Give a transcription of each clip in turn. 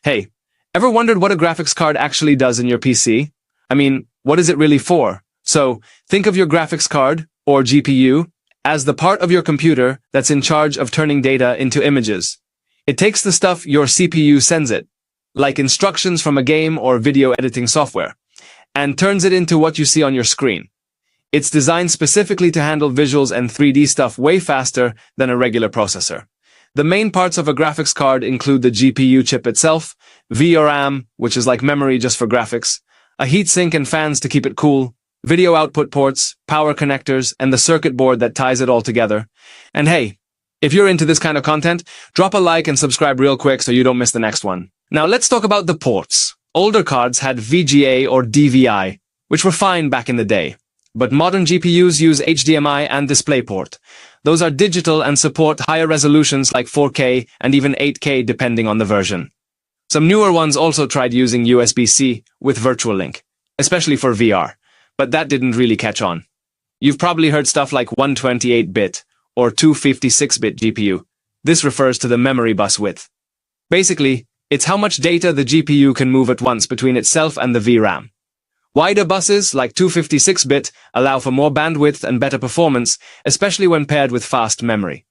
Hey, ever wondered what a graphics card actually does in your PC? I mean, what is it really for? So, think of your graphics card, or GPU, as the part of your computer that's in charge of turning data into images. It takes the stuff your CPU sends it, like instructions from a game or video editing software, and turns it into what you see on your screen. It's designed specifically to handle visuals and 3D stuff way faster than a regular processor. The main parts of a graphics card include the GPU chip itself, VRAM, which is like memory just for graphics, a heatsink and fans to keep it cool, video output ports, power connectors, and the circuit board that ties it all together. And hey, if you're into this kind of content, drop a like and subscribe real quick so you don't miss the next one. Now let's talk about the ports. Older cards had VGA or DVI, which were fine back in the day. But modern GPUs use HDMI and DisplayPort. Those are digital and support higher resolutions like 4K and even 8K depending on the version. Some newer ones also tried using USB-C with Virtual Link, especially for VR, but that didn't really catch on. You've probably heard stuff like 128-bit or 256-bit GPU. This refers to the memory bus width. Basically, it's how much data the GPU can move at once between itself and the VRAM. Wider buses, like 256-bit, allow for more bandwidth and better performance, especially when paired with fast memory.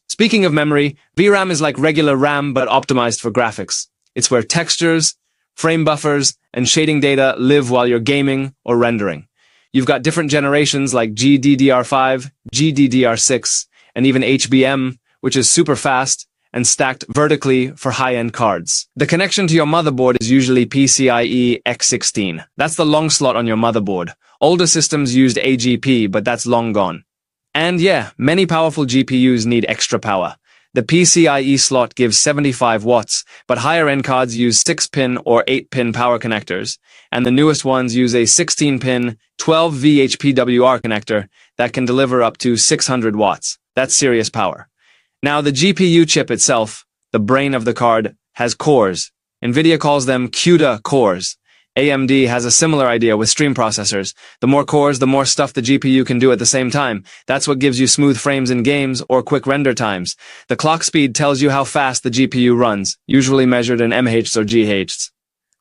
Speaking of memory, VRAM is like regular RAM but optimized for graphics. It's where textures, frame buffers, and shading data live while you're gaming or rendering. You've got different generations like GDDR5, GDDR6, and even HBM, which is super fast, and stacked vertically for high-end cards. The connection to your motherboard is usually PCIe X16. That's the long slot on your motherboard. Older systems used AGP, but that's long gone. And yeah, many powerful GPUs need extra power. The PCIe slot gives 75 watts, but higher-end cards use 6-pin or 8-pin power connectors, and the newest ones use a 16-pin 12V HPWR connector that can deliver up to 600 watts. That's serious power. Now, the GPU chip itself, the brain of the card, has cores. NVIDIA calls them CUDA cores. AMD has a similar idea with stream processors. The more cores, the more stuff the GPU can do at the same time. That's what gives you smooth frames in games or quick render times. The clock speed tells you how fast the GPU runs, usually measured in mHz or GHz.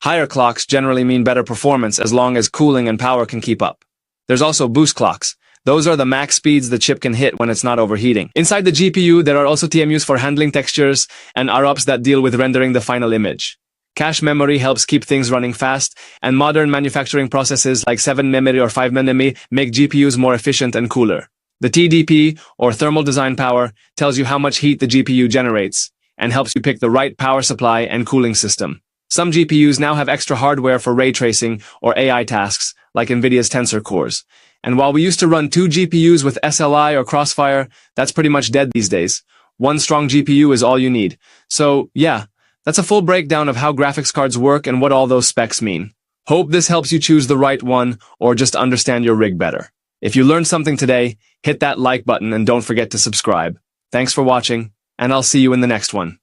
Higher clocks generally mean better performance as long as cooling and power can keep up. There's also boost clocks. Those are the max speeds the chip can hit when it's not overheating. Inside the GPU, there are also TMUs for handling textures and ROPs that deal with rendering the final image. Cache memory helps keep things running fast, and modern manufacturing processes like 7nm or 5nm make GPUs more efficient and cooler. The TDP, or thermal design power, tells you how much heat the GPU generates, and helps you pick the right power supply and cooling system. Some GPUs now have extra hardware for ray tracing or AI tasks, like NVIDIA's Tensor cores. And while we used to run 2 GPUs with SLI or Crossfire, that's pretty much dead these days. One strong GPU is all you need. So, yeah, that's a full breakdown of how graphics cards work and what all those specs mean. Hope this helps you choose the right one or just understand your rig better. If you learned something today, hit that like button and don't forget to subscribe. Thanks for watching, and I'll see you in the next one.